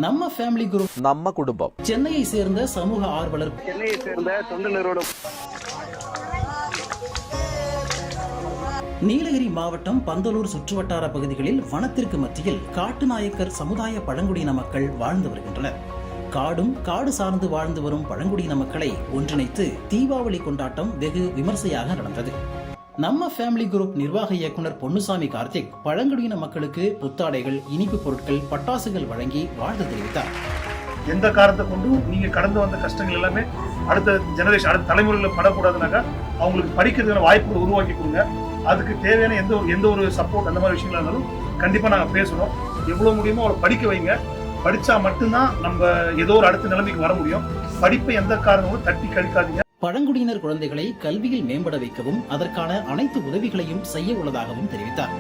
நம்ம family group, நம்ம குடும்பம், சென்னையை சேர்ந்த சமூக ஆர்வலர், சென்னையை சேர்ந்த தொண்டு நிறுவனம், நீலகிரி மாவட்டம் பந்தலூர் சுற்றுவட்டார பகுதிகளில் வனத்திற்கு மத்தியில் காட்டுநாயக்கர் சமுதாய பழங்குடியின மக்கள் வாழ்ந்து வருகின்றனர். காடு சார்ந்து வாழ்ந்து வரும் பழங்குடியின மக்களை ஒன்றிணைத்து தீபாவளி கொண்டாட்டம் வெகு விமர்சையாக நடந்தது. நம்ம ஃபேமிலி குரூப் நிர்வாக இயக்குனர் பொன்னுசாமி கார்த்திக் பழங்குடியின மக்களுக்கு புத்தாடைகள், இனிப்பு பொருட்கள், பட்டாசுகள் வழங்கி வாழ்த்து தெரிவித்தார். எந்த காரணத்தை கொண்டும் நீங்க கடந்து வந்த கஷ்டங்கள் எல்லாமே அடுத்த ஜெனரேஷன், அடுத்த தலைமுறையில் படக்கூடாதுனாக்கா அவங்களுக்கு படிக்கிறதுக்கான வாய்ப்புகளை உருவாக்கி கொடுங்க. அதுக்கு தேவையான எந்த ஒரு சப்போர்ட், அந்த மாதிரி விஷயங்களா இருந்தாலும் கண்டிப்பா நாங்க பேசணும். எவ்வளவு முடியுமோ அவளை படிக்க வைங்க. படிச்சா மட்டும்தான் நம்ம ஏதோ ஒரு அடுத்த நிலைமைக்கு வர முடியும். படிப்பை எந்த காரணமும் தட்டி கழிக்காதீங்க. பழங்குடியினர் குழந்தைகளை கல்வியில் மேம்பட வைக்கவும் அதற்கான அனைத்து உதவிகளையும் செய்ய உள்ளதாகவும் தெரிவித்தார்.